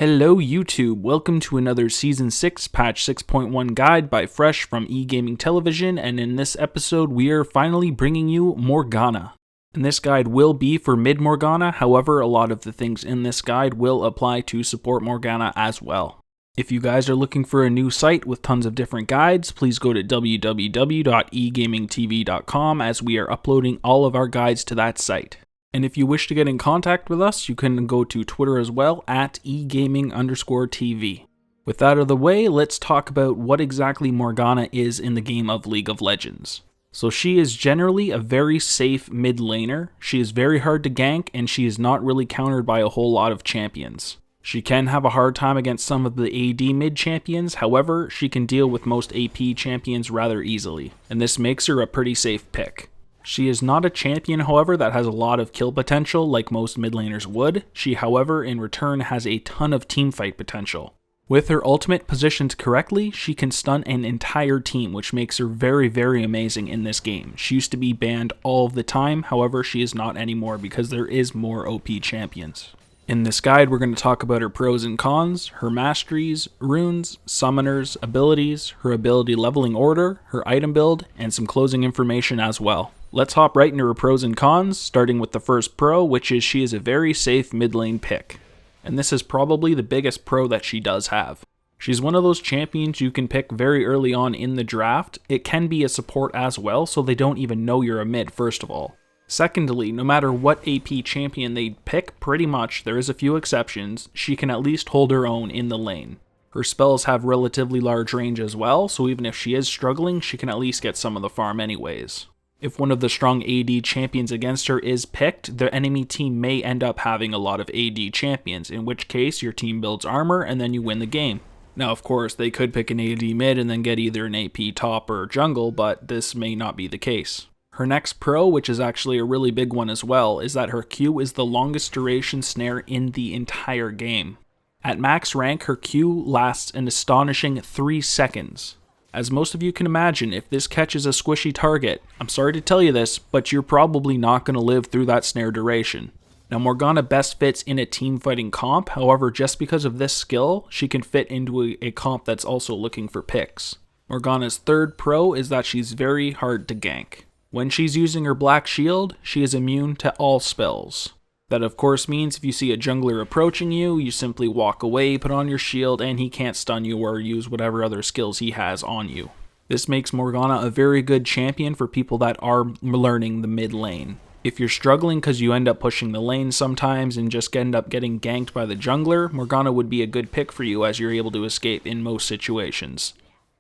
Hello YouTube, welcome to another Season 6 Patch 6.1 guide by Fresh from eGaming Television, and in this episode we are finally bringing you Morgana. And this guide will be for mid-Morgana, however a lot of the things in this guide will apply to support Morgana as well. If you guys are looking for a new site with tons of different guides, please go to www.egamingtv.com as we are uploading all of our guides to that site. And if you wish to get in contact with us, you can go to Twitter as well, at egaming_TV. With that out of the way, let's talk about what exactly Morgana is in the game of League of Legends. So she is generally a very safe mid laner, she is very hard to gank, and she is not really countered by a whole lot of champions. She can have a hard time against some of the AD mid champions, however, she can deal with most AP champions rather easily, and this makes her a pretty safe pick. She is not a champion, however, that has a lot of kill potential like most mid laners would. She, however, in return has a ton of teamfight potential. With her ultimate positioned correctly, she can stun an entire team, which makes her very amazing in this game. She used to be banned all of the time, however, she is not anymore because there is more OP champions. In this guide, we're going to talk about her pros and cons, her masteries, runes, summoners, abilities, her ability leveling order, her item build, and some closing information as well. Let's hop right into her pros and cons, starting with the first pro, which is she is a very safe mid lane pick. And this is probably the biggest pro that she does have. She's one of those champions you can pick very early on in the draft. It can be a support as well, so they don't even know you're a mid, first of all. Secondly, no matter what AP champion they pick, pretty much, there is a few exceptions, she can at least hold her own in the lane. Her spells have relatively large range as well, so even if she is struggling, she can at least get some of the farm anyways. If one of the strong AD champions against her is picked, the enemy team may end up having a lot of AD champions, in which case your team builds armor and then you win the game. Now of course, they could pick an AD mid and then get either an AP top or jungle, but this may not be the case. Her next pro, which is actually a really big one as well, is that her Q is the longest duration snare in the entire game. At max rank, her Q lasts an astonishing 3 seconds. As most of you can imagine, if this catches a squishy target, I'm sorry to tell you this, but you're probably not going to live through that snare duration. Now Morgana best fits in a team fighting comp, however just because of this skill, she can fit into a comp that's also looking for picks. Morgana's third pro is that she's very hard to gank. When she's using her black shield, she is immune to all spells. That of course means if you see a jungler approaching you, you simply walk away, put on your shield, and he can't stun you or use whatever other skills he has on you. This makes Morgana a very good champion for people that are learning the mid lane. If you're struggling because you end up pushing the lane sometimes and just end up getting ganked by the jungler, Morgana would be a good pick for you as you're able to escape in most situations.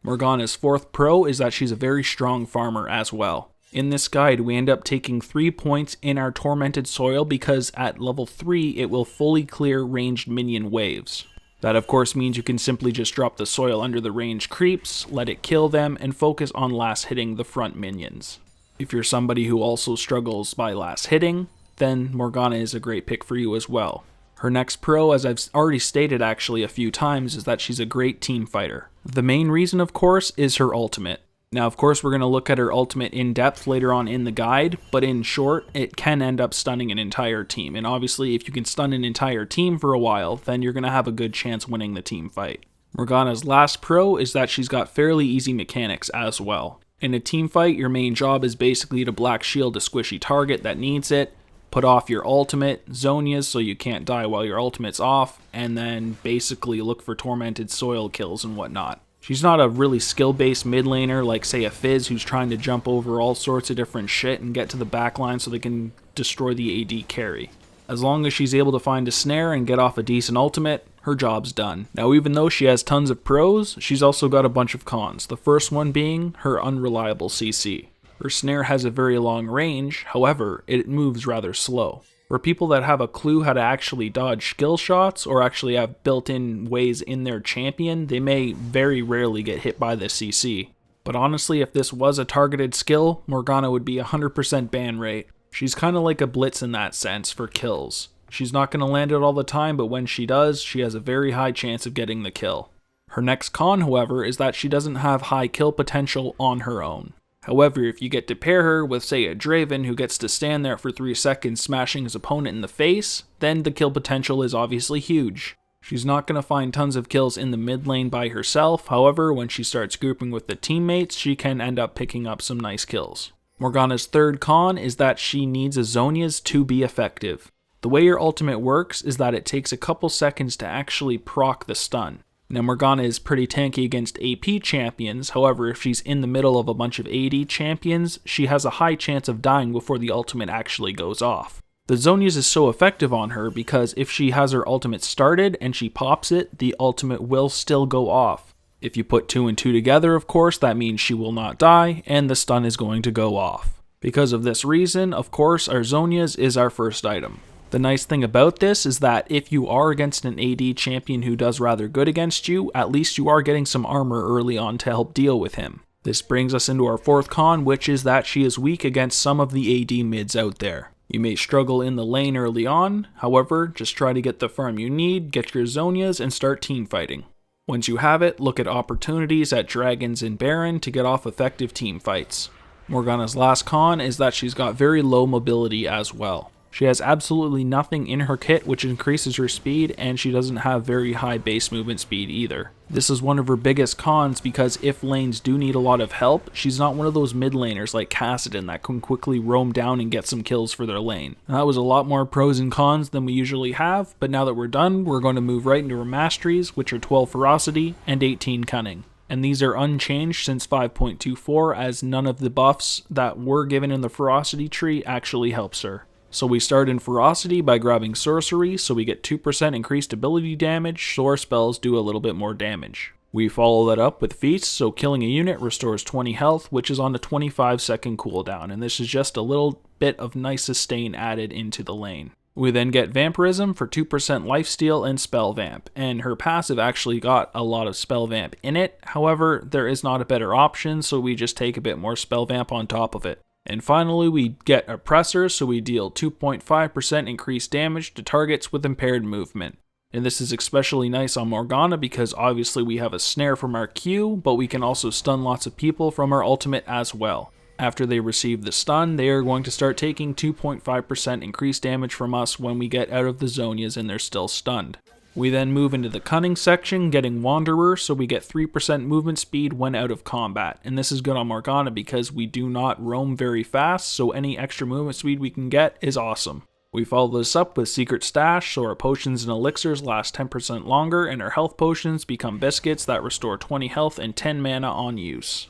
Morgana's fourth pro is that she's a very strong farmer as well. In this guide, we end up taking 3 points in our Tormented Soil because at level 3, it will fully clear ranged minion waves. That of course means you can simply just drop the soil under the ranged creeps, let it kill them, and focus on last hitting the front minions. If you're somebody who also struggles by last hitting, then Morgana is a great pick for you as well. Her next pro, as I've already stated actually a few times, is that she's a great team fighter. The main reason of course is her ultimate. Now of course we're going to look at her ultimate in depth later on in the guide, but in short, it can end up stunning an entire team, and obviously if you can stun an entire team for a while, then you're going to have a good chance winning the team fight. Morgana's last pro is that she's got fairly easy mechanics as well. In a team fight, your main job is basically to black shield a squishy target that needs it, put off your ultimate, zonias so you can't die while your ultimate's off, and then basically look for tormented soil kills and whatnot. She's not a really skill-based mid laner like say a Fizz who's trying to jump over all sorts of different shit and get to the backline so they can destroy the AD carry. As long as she's able to find a snare and get off a decent ultimate, her job's done. Now even though she has tons of pros, she's also got a bunch of cons, the first one being her unreliable CC. Her snare has a very long range, however, it moves rather slow. For people that have a clue how to actually dodge skill shots or actually have built-in ways in their champion, they may very rarely get hit by this CC. But honestly, if this was a targeted skill, Morgana would be 100% ban rate. She's kind of like a Blitz in that sense for kills. She's not going to land it all the time, but when she does, she has a very high chance of getting the kill. Her next con, however, is that she doesn't have high kill potential on her own. However, if you get to pair her with, say, a Draven who gets to stand there for 3 seconds smashing his opponent in the face, then the kill potential is obviously huge. She's not going to find tons of kills in the mid lane by herself, however, when she starts grouping with the teammates, she can end up picking up some nice kills. Morgana's third con is that she needs Azonias to be effective. The way your ultimate works is that it takes a couple seconds to actually proc the stun. Now Morgana is pretty tanky against AP champions, however if she's in the middle of a bunch of AD champions, she has a high chance of dying before the ultimate actually goes off. The Zhonya's is so effective on her because if she has her ultimate started and she pops it, the ultimate will still go off. If you put 2 and 2 together, of course, that means she will not die and the stun is going to go off. Because of this reason, of course, our Zhonya's is our first item. The nice thing about this is that if you are against an AD champion who does rather good against you, at least you are getting some armor early on to help deal with him. This brings us into our fourth con, which is that she is weak against some of the AD mids out there. You may struggle in the lane early on, however, just try to get the farm you need, get your Zhonya's, and start team fighting. Once you have it, look at opportunities at Dragons and Baron to get off effective team fights. Morgana's last con is that she's got very low mobility as well. She has absolutely nothing in her kit which increases her speed, and she doesn't have very high base movement speed either. This is one of her biggest cons because if lanes do need a lot of help, she's not one of those mid laners like Kassadin that can quickly roam down and get some kills for their lane. Now, that was a lot more pros and cons than we usually have, but now that we're done, we're going to move right into her masteries, which are 12 ferocity and 18 cunning. And these are unchanged since 5.24, as none of the buffs that were given in the ferocity tree actually helps her. So we start in ferocity by grabbing sorcery, so we get 2% increased ability damage, so our spells do a little bit more damage. We follow that up with feast, so killing a unit restores 20 health, which is on a 25-second cooldown, and this is just a little bit of nice sustain added into the lane. We then get vampirism for 2% lifesteal and spell vamp, and her passive actually got a lot of spell vamp in it, however there is not a better option, so we just take a bit more spell vamp on top of it. And finally, we get Oppressor, so we deal 2.5% increased damage to targets with impaired movement. And this is especially nice on Morgana because obviously we have a snare from our Q, but we can also stun lots of people from our ultimate as well. After they receive the stun, they are going to start taking 2.5% increased damage from us when we get out of the Zhonya's and they're still stunned. We then move into the cunning section, getting Wanderer, so we get 3% movement speed when out of combat. And this is good on Morgana because we do not roam very fast, so any extra movement speed we can get is awesome. We follow this up with Secret Stash, so our potions and elixirs last 10% longer, and our health potions become biscuits that restore 20 health and 10 mana on use.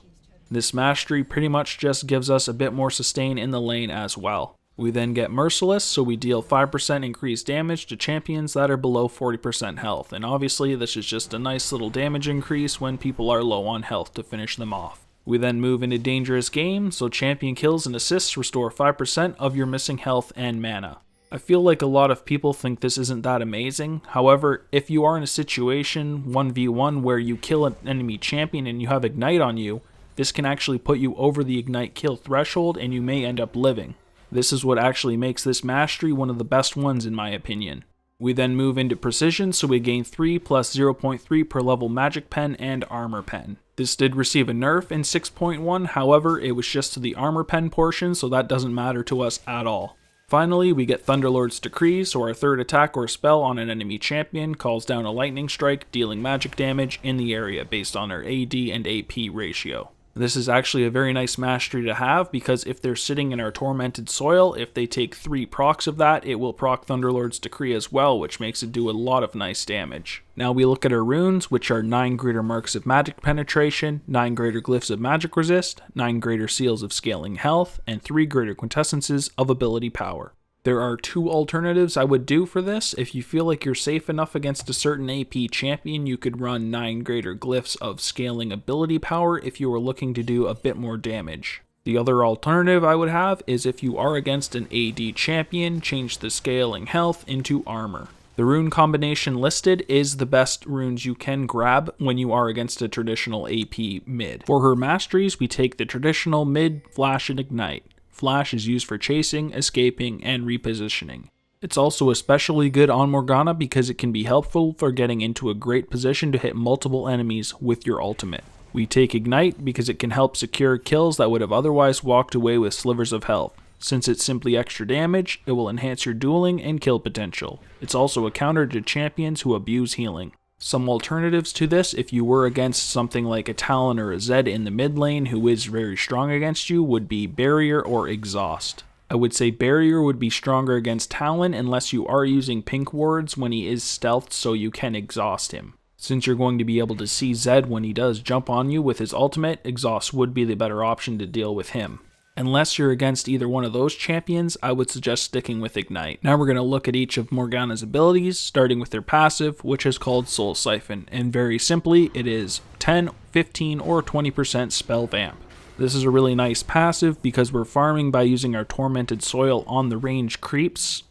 This mastery pretty much just gives us a bit more sustain in the lane as well. We then get Merciless, so we deal 5% increased damage to champions that are below 40% health, and obviously this is just a nice little damage increase when people are low on health to finish them off. We then move into Dangerous Game, so champion kills and assists restore 5% of your missing health and mana. I feel like a lot of people think this isn't that amazing, however, if you are in a situation 1v1 where you kill an enemy champion and you have Ignite on you, this can actually put you over the Ignite kill threshold and you may end up living. This is what actually makes this mastery one of the best ones in my opinion. We then move into Precision, so we gain 3 plus 0.3 per level Magic Pen and Armor Pen. This did receive a nerf in 6.1, however it was just to the Armor Pen portion, so that doesn't matter to us at all. Finally, we get Thunderlord's Decree, so our third attack or spell on an enemy champion calls down a lightning strike, dealing magic damage in the area based on our AD and AP ratio. This is actually a very nice mastery to have because if they're sitting in our Tormented Soil, if they take 3 procs of that, it will proc Thunderlord's Decree as well, which makes it do a lot of nice damage. Now we look at our runes, which are 9 greater marks of magic penetration, 9 greater glyphs of magic resist, 9 greater seals of scaling health, and 3 greater quintessences of ability power. There are 2 alternatives I would do for this. If you feel like you're safe enough against a certain AP champion, you could run 9 greater glyphs of scaling ability power if you were looking to do a bit more damage. The other alternative I would have is if you are against an AD champion, change the scaling health into armor. The rune combination listed is the best runes you can grab when you are against a traditional AP mid. For her masteries, we take the traditional mid, flash, and ignite. Flash is used for chasing, escaping, and repositioning. It's also especially good on Morgana because it can be helpful for getting into a great position to hit multiple enemies with your ultimate. We take Ignite because it can help secure kills that would have otherwise walked away with slivers of health. Since it's simply extra damage, it will enhance your dueling and kill potential. It's also a counter to champions who abuse healing. Some alternatives to this, if you were against something like a Talon or a Zed in the mid lane who is very strong against you, would be Barrier or Exhaust. I would say Barrier would be stronger against Talon unless you are using pink wards when he is stealthed so you can exhaust him. Since you're going to be able to see Zed when he does jump on you with his ultimate, Exhaust would be the better option to deal with him. Unless you're against either one of those champions, I would suggest sticking with Ignite. Now we're going to look at each of Morgana's abilities, starting with their passive, which is called Soul Siphon, and very simply, it is 10, 15, or 20% spell vamp. This is a really nice passive because we're farming by using our Tormented Soil on the range creeps,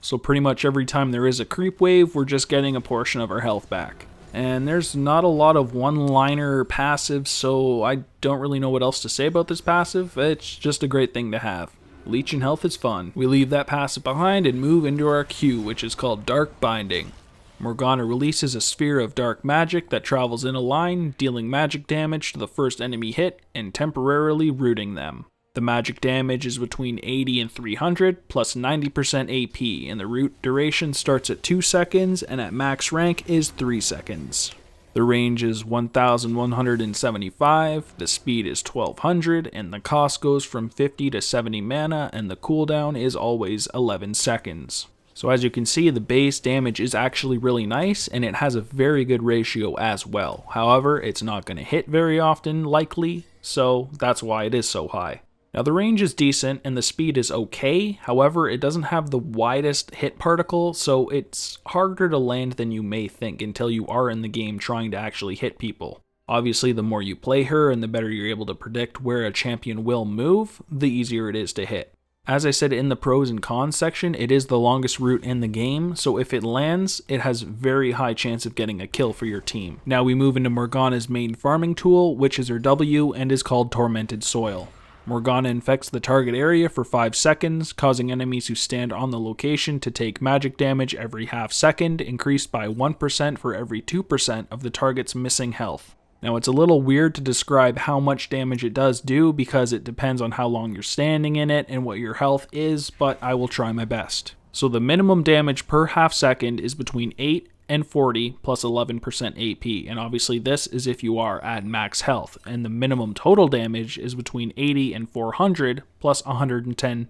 so pretty much every time there is a creep wave, we're just getting a portion of our health back. And there's not a lot of one-liner passives, so I don't really know what else to say about this passive. It's just a great thing to have. Leeching health is fun. We leave that passive behind and move into our Q, which is called Dark Binding. Morgana releases a sphere of dark magic that travels in a line, dealing magic damage to the first enemy hit and temporarily rooting them. The magic damage is between 80 and 300, plus 90% AP, and the root duration starts at 2 seconds and at max rank is 3 seconds. The range is 1175, the speed is 1200, and the cost goes from 50 to 70 mana, and the cooldown is always 11 seconds. So as you can see, the base damage is actually really nice, and it has a very good ratio as well. However, it's not going to hit very often, likely, so that's why it is so high. Now the range is decent and the speed is okay, however it doesn't have the widest hit particle, so it's harder to land than you may think until you are in the game trying to actually hit people. Obviously the more you play her and the better you're able to predict where a champion will move, the easier it is to hit. As I said in the pros and cons section, it is the longest route in the game, so if it lands, it has very high chance of getting a kill for your team. Now we move into Morgana's main farming tool, which is her W and is called Tormented Soil. Morgana infects the target area for 5 seconds, causing enemies who stand on the location to take magic damage every half second, increased by 1% for every 2% of the target's missing health. Now it's a little weird to describe how much damage it does do because it depends on how long you're standing in it and what your health is, but I will try my best. So the minimum damage per half second is between 8 and 40 plus 11% AP, and obviously this is if you are at max health, and the minimum total damage is between 80 and 400 plus 110%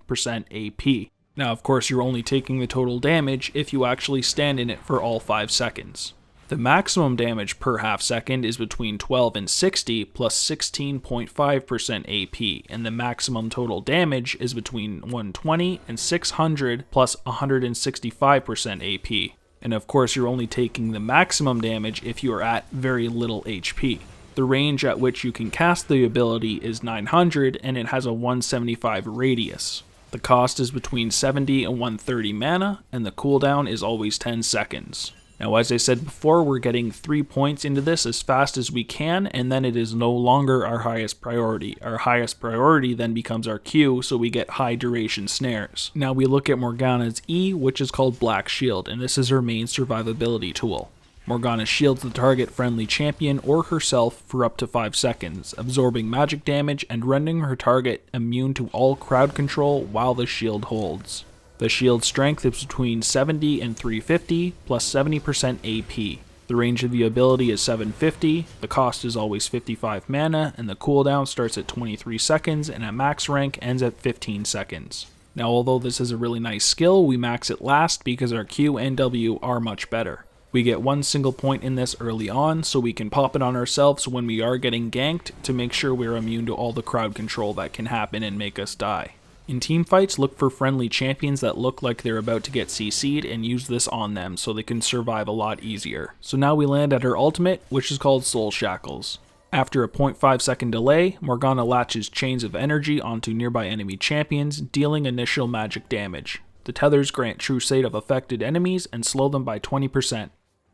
AP. Now of course you're only taking the total damage if you actually stand in it for all 5 seconds. The maximum damage per half second is between 12 and 60 plus 16.5% AP, and the maximum total damage is between 120 and 600 plus 165% AP. And of course you're only taking the maximum damage if you are at very little HP. The range at which you can cast the ability is 900 and it has a 175 radius. The cost is between 70 and 130 mana, and the cooldown is always 10 seconds. Now as I said before, we're getting 3 points into this as fast as we can, and then it is no longer our highest priority. Our highest priority then becomes our Q, so we get high duration snares. Now we look at Morgana's E, which is called Black Shield, and this is her main survivability tool. Morgana shields the target friendly champion or herself for up to 5 seconds, absorbing magic damage and rendering her target immune to all crowd control while the shield holds. The shield strength is between 70 and 350 plus 70% AP. The range of the ability is 750, the cost is always 55 mana, and the cooldown starts at 23 seconds and at max rank ends at 15 seconds. Now although this is a really nice skill, we max it last because our Q and W are much better. We get 1 single point in this early on, so we can pop it on ourselves when we are getting ganked to make sure we're immune to all the crowd control that can happen and make us die. In teamfights, look for friendly champions that look like they're about to get CC'd and use this on them so they can survive a lot easier. So now we land at her ultimate, which is called Soul Shackles. After a 0.5 second delay, Morgana latches chains of energy onto nearby enemy champions, dealing initial magic damage. The tethers grant true sight of affected enemies and slow them by 20%.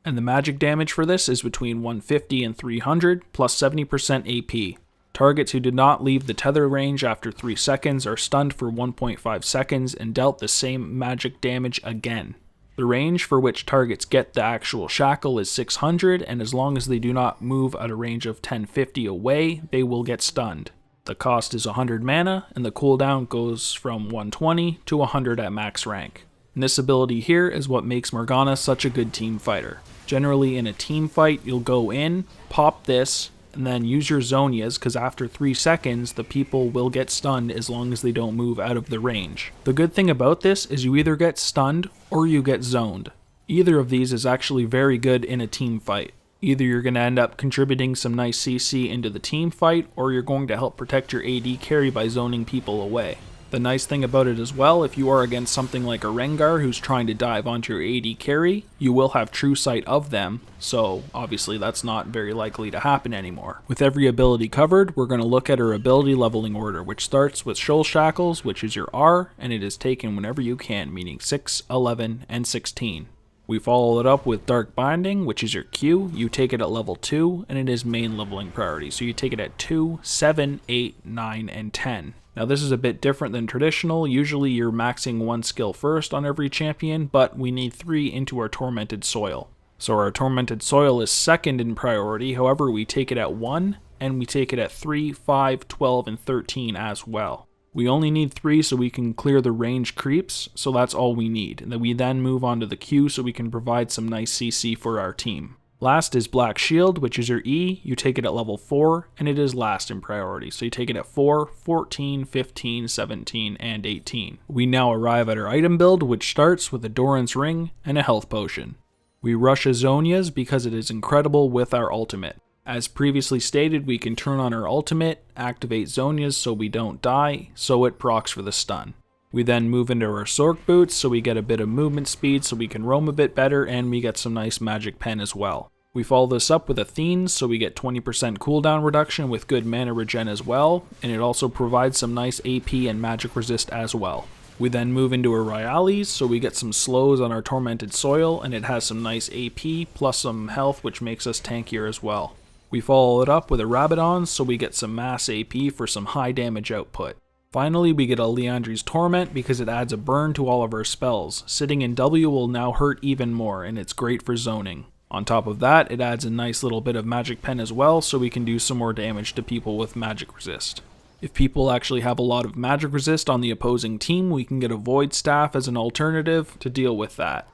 And the magic damage for this is between 150 and 300 plus 70% AP. Targets who did not leave the tether range after 3 seconds are stunned for 1.5 seconds and dealt the same magic damage again. The range for which targets get the actual shackle is 600, and as long as they do not move at a range of 1050 away, they will get stunned. The cost is 100 mana, and the cooldown goes from 120 to 100 at max rank. And this ability here is what makes Morgana such a good team fighter. Generally in a team fight, you'll go in, pop this, and then use your Zonias, because after 3 seconds, the people will get stunned as long as they don't move out of the range. The good thing about this is you either get stunned or you get zoned. Either of these is actually very good in a team fight. Either you're going to end up contributing some nice CC into the team fight, or you're going to help protect your AD carry by zoning people away. The nice thing about it as well, if you are against something like a Rengar who's trying to dive onto your AD carry, you will have true sight of them, so obviously that's not very likely to happen anymore. With every ability covered, we're going to look at our ability leveling order, which starts with Shoal Shackles, which is your R, and it is taken whenever you can, meaning 6, 11, and 16. We follow it up with Dark Binding, which is your Q. You take it at level 2, and it is main leveling priority. So you take it at 2, 7, 8, 9, and 10. Now this is a bit different than traditional. Usually you're maxing 1 skill first on every champion, but we need 3 into our Tormented Soil. So our Tormented Soil is second in priority, however we take it at 1, and we take it at 3, 5, 12, and 13 as well. We only need 3 so we can clear the range creeps, so that's all we need. And then we move on to the Q so we can provide some nice CC for our team. Last is Black Shield, which is your E. You take it at level 4, and it is last in priority. So you take it at 4, 14, 15, 17, and 18. We now arrive at our item build, which starts with a Doran's Ring and a health potion. We rush Azonia's because it is incredible with our ultimate. As previously stated, we can turn on our ultimate, activate Zonia's so we don't die, so it procs for the stun. We then move into our Sork Boots so we get a bit of movement speed so we can roam a bit better, and we get some nice magic pen as well. We follow this up with Athene's so we get 20% cooldown reduction with good mana regen as well, and it also provides some nice AP and magic resist as well. We then move into our Royales so we get some slows on our Tormented Soil, and it has some nice AP plus some health, which makes us tankier as well. We follow it up with a Rabadon so we get some mass AP for some high damage output. Finally, we get a Liandry's Torment because it adds a burn to all of our spells. Sitting in W will now hurt even more, and it's great for zoning. On top of that, it adds a nice little bit of magic pen as well, so we can do some more damage to people with magic resist. If people actually have a lot of magic resist on the opposing team, we can get a Void Staff as an alternative to deal with that.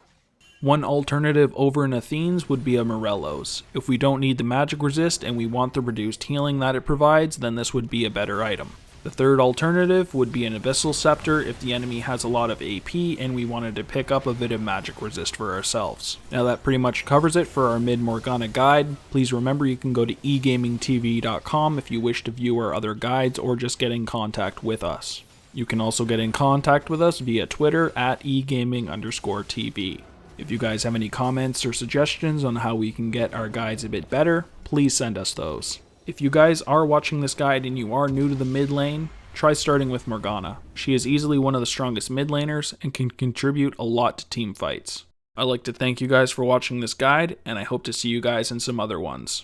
One alternative over an Athene's would be a Morello's. If we don't need the magic resist and we want the reduced healing that it provides, then this would be a better item. The third alternative would be an Abyssal Scepter if the enemy has a lot of AP and we wanted to pick up a bit of magic resist for ourselves. Now that pretty much covers it for our mid Morgana guide. Please remember you can go to egamingtv.com if you wish to view our other guides or just get in contact with us. You can also get in contact with us via Twitter at egaming_TV. If you guys have any comments or suggestions on how we can get our guides a bit better, please send us those. If you guys are watching this guide and you are new to the mid lane, try starting with Morgana. She is easily one of the strongest mid laners and can contribute a lot to team fights. I'd like to thank you guys for watching this guide, and I hope to see you guys in some other ones.